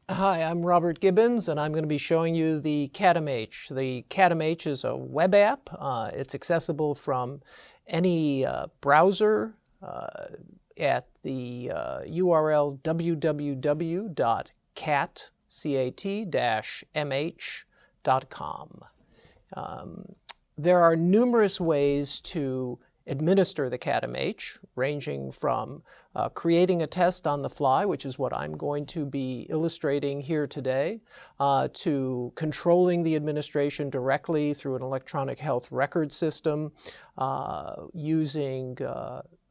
Hi, I'm Robert Gibbons, and I'm going to be showing you the CATMH. The CATMH is a web app. It's accessible from any browser at the URL www.cat-mh.com. There are numerous ways to administer the CATMH, ranging from creating a test on the fly, which is what I'm going to be illustrating here today, to controlling the administration directly through an electronic health record system, using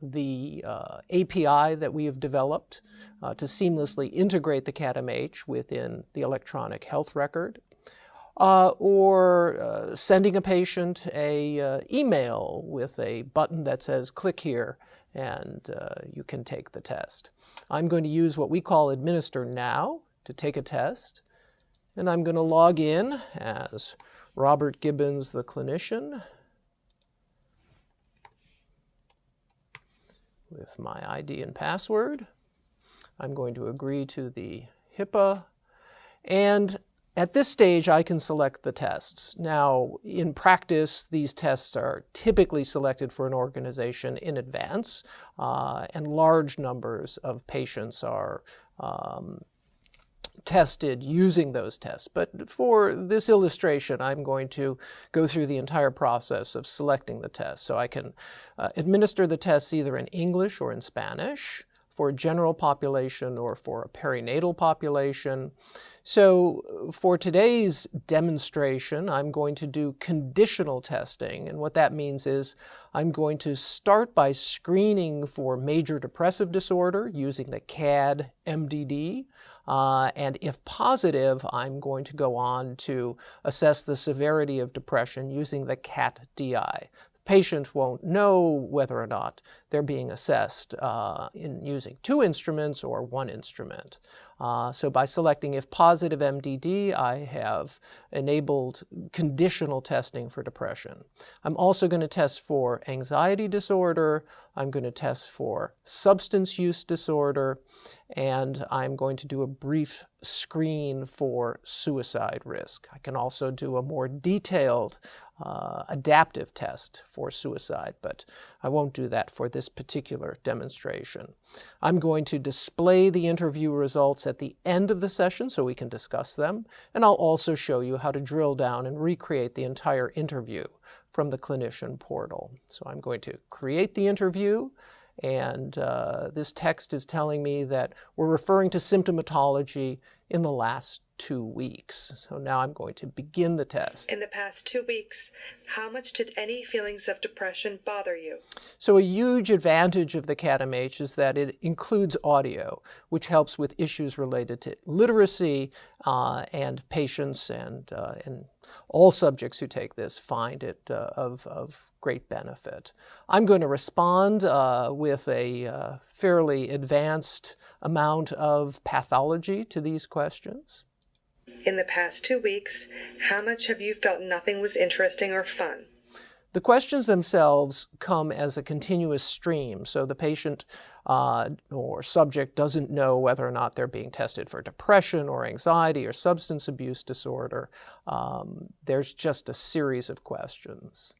the API that we have developed to seamlessly integrate the CATMH within the electronic health record, or sending a patient a email with a button that says click here and you can take the test. I'm going to use what we call Administer Now to take a test, and I'm going to log in as Robert Gibbons, the clinician, with my ID and password. I'm going to agree to the HIPAA, and at this stage, I can select the tests. Now, in practice, these tests are typically selected for an organization in advance, and large numbers of patients are tested using those tests. But for this illustration, I'm going to go through the entire process of selecting the test. So I can administer the tests either in English or in Spanish, for a general population or for a perinatal population. So for today's demonstration, I'm going to do conditional testing. And what that means is I'm going to start by screening for major depressive disorder using the CAD-MDD. And if positive, I'm going to go on to assess the severity of depression using the CAT-DI. Patient won't know whether or not they're being assessed in using two instruments or one instrument. So by selecting if positive MDD, I have enabled conditional testing for depression. I'm also going to test for anxiety disorder, I'm going to test for substance use disorder, and I'm going to do a brief screen for suicide risk. I can also do a more detailed adaptive test for suicide, but I won't do that for this particular demonstration. I'm going to display the interview results at the end of the session so we can discuss them, and I'll also show you how to drill down and recreate the entire interview from the clinician portal. So I'm going to create the interview, and this text is telling me that we're referring to symptomatology in the last 2 weeks. So now I'm going to begin the test. In the past 2 weeks, how much did any feelings of depression bother you? So a huge advantage of the CATMH is that it includes audio, which helps with issues related to literacy, and patients and all subjects who take this find it of great benefit. I'm going to respond with a fairly advanced amount of pathology to these questions. In the past 2 weeks, how much have you felt nothing was interesting or fun? The questions themselves come as a continuous stream, so the patient or subject doesn't know whether or not they're being tested for depression or anxiety or substance abuse disorder. There's just a series of questions.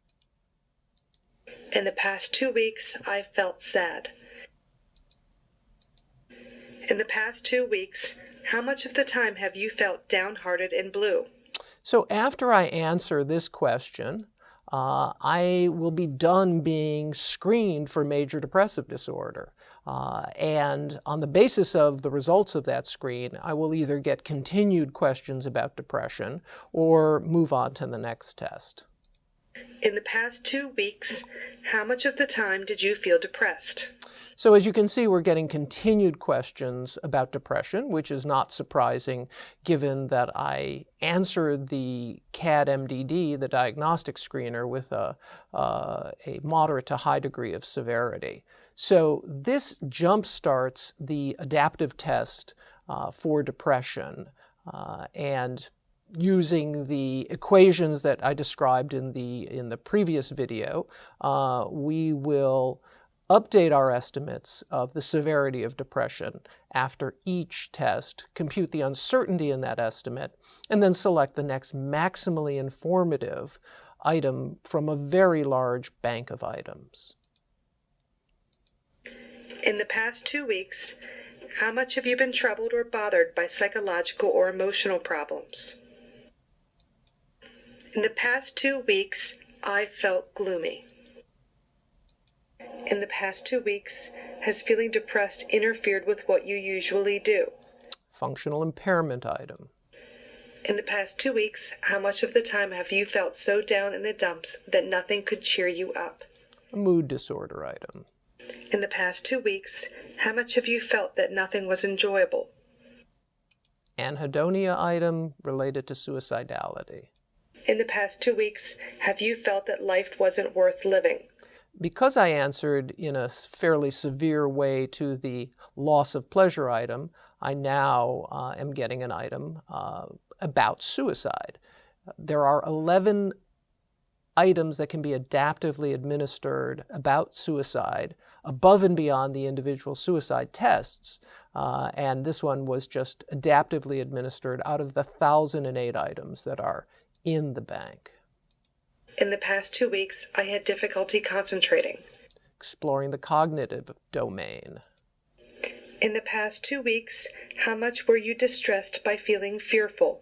In the past 2 weeks, I felt sad. In the past 2 weeks, how much of the time have you felt downhearted and blue? So after I answer this question, I will be done being screened for major depressive disorder. And on the basis of the results of that screen, I will either get continued questions about depression or move on to the next test. In the past 2 weeks, how much of the time did you feel depressed? So as you can see, we're getting continued questions about depression, which is not surprising given that I answered the CAD-MDD, the diagnostic screener, with a moderate to high degree of severity. So this jumpstarts the adaptive test for depression, and using the equations that I described in the previous video, we will update our estimates of the severity of depression after each test, compute the uncertainty in that estimate, and then select the next maximally informative item from a very large bank of items. In the past 2 weeks, how much have you been troubled or bothered by psychological or emotional problems? In the past 2 weeks, I felt gloomy. In the past 2 weeks, has feeling depressed interfered with what you usually do? Functional impairment item. In the past 2 weeks, how much of the time have you felt so down in the dumps that nothing could cheer you up? A mood disorder item. In the past 2 weeks, how much have you felt that nothing was enjoyable? Anhedonia item related to suicidality. In the past 2 weeks, have you felt that life wasn't worth living? Because I answered in a fairly severe way to the loss of pleasure item, I now am getting an item about suicide. There are 11 items that can be adaptively administered about suicide above and beyond the individual suicide tests. And this one was just adaptively administered out of the 1,008 items that are in the bank. In the past 2 weeks, I had difficulty concentrating. Exploring the cognitive domain. In the past 2 weeks, how much were you distressed by feeling fearful?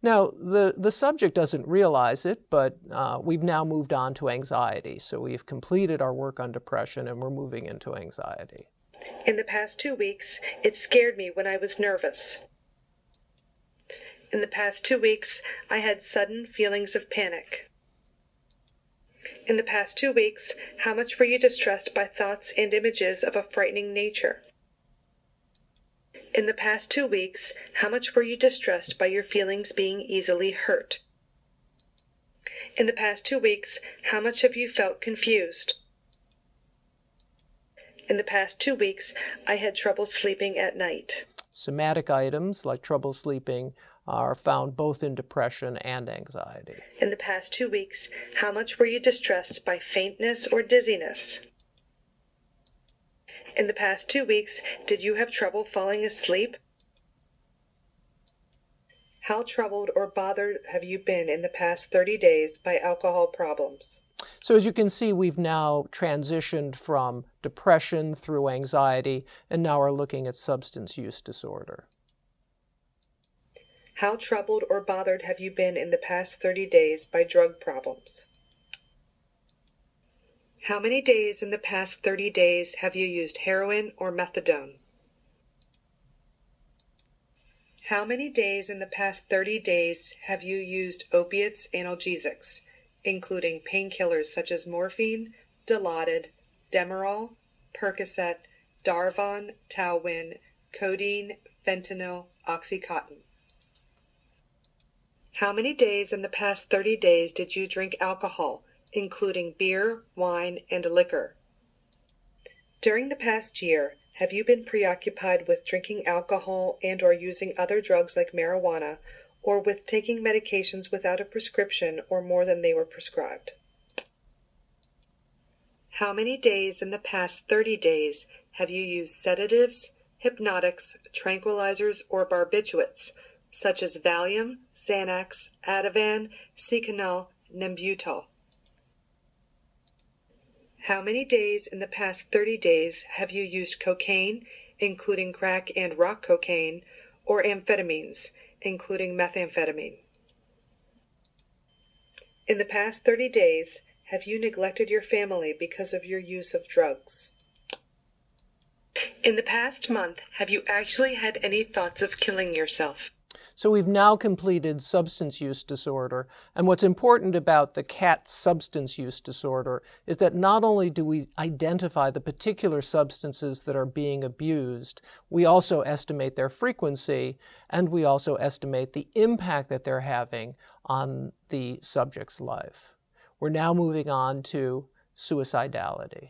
Now, the subject doesn't realize it, but we've now moved on to anxiety. So we've completed our work on depression and we're moving into anxiety. In the past 2 weeks, it scared me when I was nervous. In the past 2 weeks, I had sudden feelings of panic. In the past 2 weeks, how much were you distressed by thoughts and images of a frightening nature? In the past 2 weeks, how much were you distressed by your feelings being easily hurt? In the past 2 weeks, how much have you felt confused? In the past 2 weeks, I had trouble sleeping at night. Somatic items like trouble sleeping are found both in depression and anxiety. In the past 2 weeks, how much were you distressed by faintness or dizziness? In the past 2 weeks, did you have trouble falling asleep? How troubled or bothered have you been in the past 30 days by alcohol problems? So as you can see, we've now transitioned from depression through anxiety, and now are looking at substance use disorder. How troubled or bothered have you been in the past 30 days by drug problems? How many days in the past 30 days have you used heroin or methadone? How many days in the past 30 days have you used opiates, analgesics, including painkillers such as morphine, Dilaudid, Demerol, Percocet, Darvon, Talwin, codeine, fentanyl, Oxycontin? How many days in the past 30 days did you drink alcohol, including beer, wine, and liquor? During the past year, have you been preoccupied with drinking alcohol and or using other drugs like marijuana, or with taking medications without a prescription or more than they were prescribed? How many days in the past 30 days have you used sedatives, hypnotics, tranquilizers, or barbiturates, such as Valium, Xanax, Ativan, Seconal, Nembutal? How many days in the past 30 days have you used cocaine, including crack and rock cocaine, or amphetamines, including methamphetamine? In the past 30 days, have you neglected your family because of your use of drugs? In the past month, have you actually had any thoughts of killing yourself? So we've now completed substance use disorder, and what's important about the CAT substance use disorder is that not only do we identify the particular substances that are being abused, we also estimate their frequency, and we also estimate the impact that they're having on the subject's life. We're now moving on to suicidality.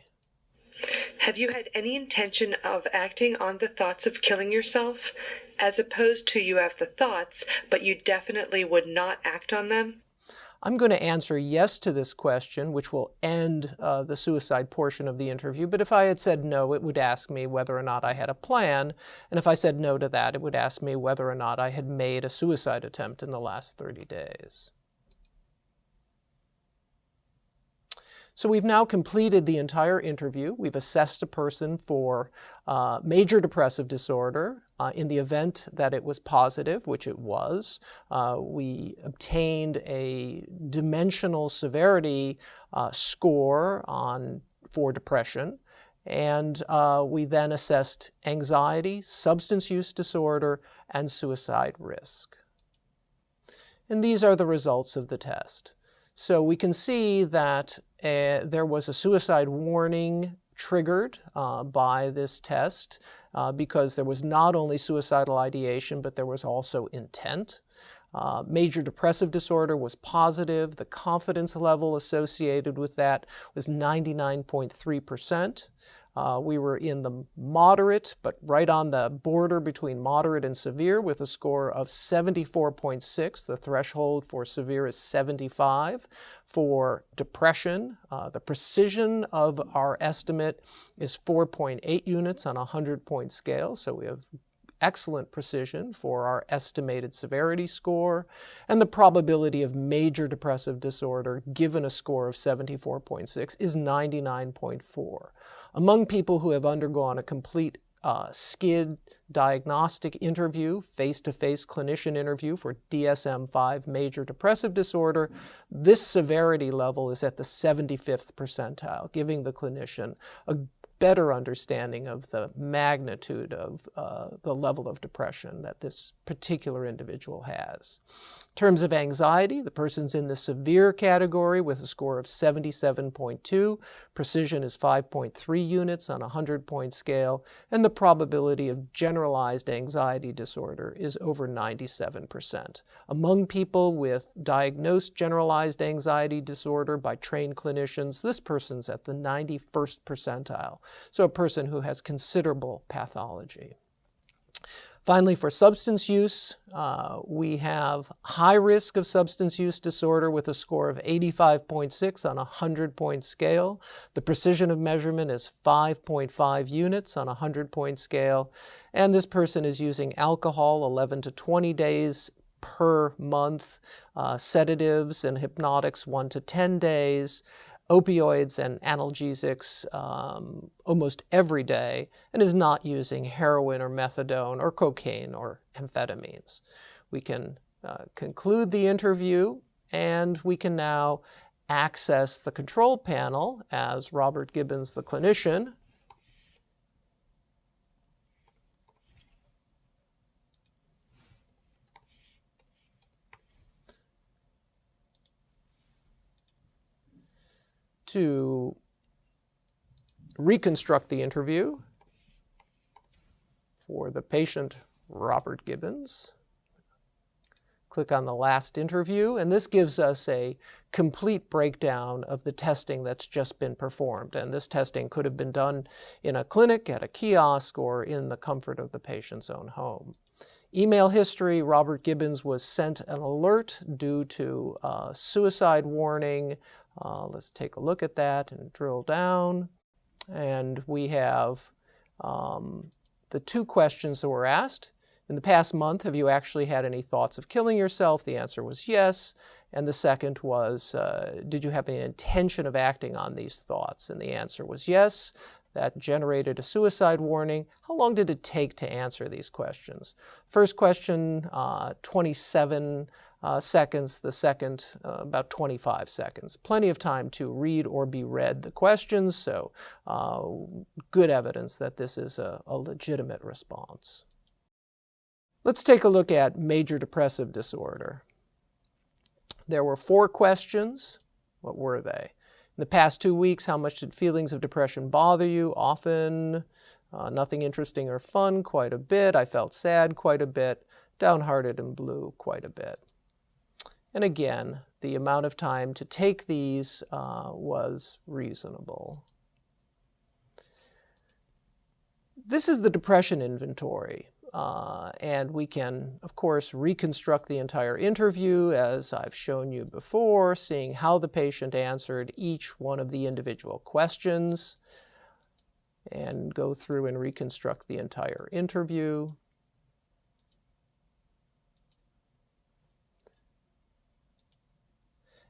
Have you had any intention of acting on the thoughts of killing yourself, as opposed to you have the thoughts, but you definitely would not act on them? I'm going to answer yes to this question, which will end the suicide portion of the interview. But if I had said no, it would ask me whether or not I had a plan. And if I said no to that, it would ask me whether or not I had made a suicide attempt in the last 30 days. So we've now completed the entire interview. We've assessed a person for major depressive disorder. In the event that it was positive, which it was, we obtained a dimensional severity score for depression. And we then assessed anxiety, substance use disorder, and suicide risk. And these are the results of the test. So we can see that there was a suicide warning triggered by this test because there was not only suicidal ideation, but there was also intent. Major depressive disorder was positive. The confidence level associated with that was 99.3%. We were in the moderate, but right on the border between moderate and severe with a score of 74.6. The threshold for severe is 75. For depression, the precision of our estimate is 4.8 units on a 100-point scale, so we have excellent precision for our estimated severity score, and the probability of major depressive disorder given a score of 74.6 is 99.4. Among people who have undergone a complete SCID diagnostic interview, face-to-face clinician interview for DSM-5 major depressive disorder, this severity level is at the 75th percentile, giving the clinician a better understanding of the magnitude of the level of depression that this particular individual has. In terms of anxiety, the person's in the severe category with a score of 77.2. Precision is 5.3 units on a 100-point scale, and the probability of generalized anxiety disorder is over 97%. Among people with diagnosed generalized anxiety disorder by trained clinicians, this person's at the 91st percentile. So a person who has considerable pathology. Finally, for substance use, we have high risk of substance use disorder with a score of 85.6 on a 100-point scale. The precision of measurement is 5.5 units on a 100-point scale. And this person is using alcohol 11 to 20 days per month, sedatives and hypnotics 1 to 10 days, opioids and analgesics almost every day, and is not using heroin or methadone or cocaine or amphetamines. We can conclude the interview, and we can now access the control panel as Robert Gibbons, the clinician, to reconstruct the interview for the patient, Robert Gibbons. Click on the last interview, and this gives us a complete breakdown of the testing that's just been performed. And this testing could have been done in a clinic, at a kiosk, or in the comfort of the patient's own home. Email history, Robert Gibbons was sent an alert due to suicide warning. Let's take a look at that and drill down. And we have the two questions that were asked. In the past month, have you actually had any thoughts of killing yourself? The answer was yes. And the second was, did you have any intention of acting on these thoughts? And the answer was yes. That generated a suicide warning. How long did it take to answer these questions? First question, 27 seconds. The second, about 25 seconds. Plenty of time to read or be read the questions, so good evidence that this is a legitimate response. Let's take a look at major depressive disorder. There were 4 questions. What were they? In the past 2 weeks, how much did feelings of depression bother you? Often. Nothing interesting or fun? Quite a bit. I felt sad? Quite a bit. Downhearted and blue? Quite a bit. And again, the amount of time to take these was reasonable. This is the depression inventory. And we can, of course, reconstruct the entire interview as I've shown you before, seeing how the patient answered each one of the individual questions, and go through and reconstruct the entire interview.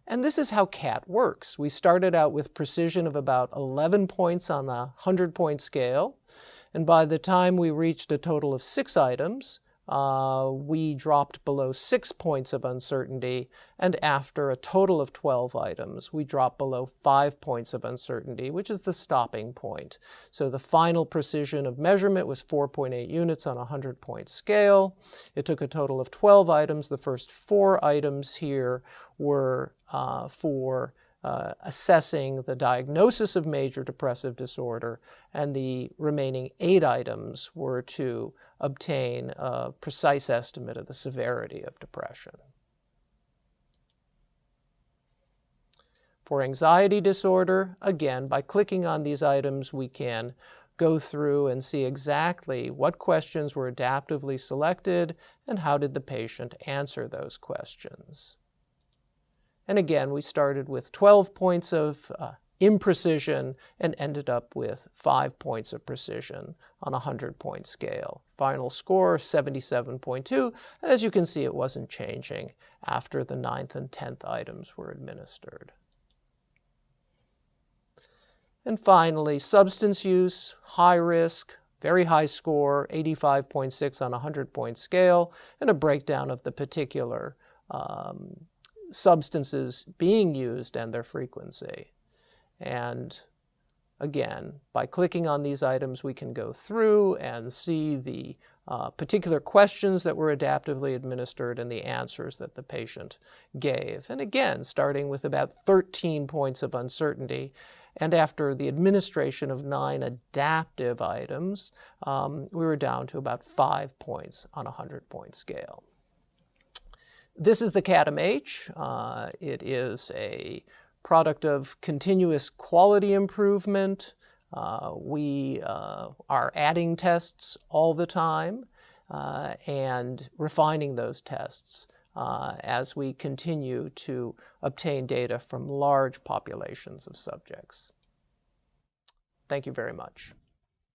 And this is how CAT works. We started out with precision of about 11 points on a 100-point scale. And by the time we reached a total of 6 items, we dropped below 6 points of uncertainty. And after a total of 12 items, we dropped below 5 points of uncertainty, which is the stopping point. So the final precision of measurement was 4.8 units on a 100-point scale. It took a total of 12 items. The first 4 items here were for assessing the diagnosis of major depressive disorder, and the remaining 8 items were to obtain a precise estimate of the severity of depression. For anxiety disorder, again, by clicking on these items, we can go through and see exactly what questions were adaptively selected and how did the patient answer those questions. And again, we started with 12 points of imprecision and ended up with 5 points of precision on a 100-point scale. Final score, 77.2, and as you can see, it wasn't changing after the 9th and 10th items were administered. And finally, substance use, high risk, very high score, 85.6 on a 100-point scale, and a breakdown of the particular substances being used and their frequency. And again, by clicking on these items, we can go through and see the particular questions that were adaptively administered and the answers that the patient gave. And again, starting with about 13 points of uncertainty, and after the administration of 9 adaptive items, we were down to about 5 points on a 100-point scale. This is the CAT-MH. It is a product of continuous quality improvement. We are adding tests all the time and refining those tests as we continue to obtain data from large populations of subjects. Thank you very much.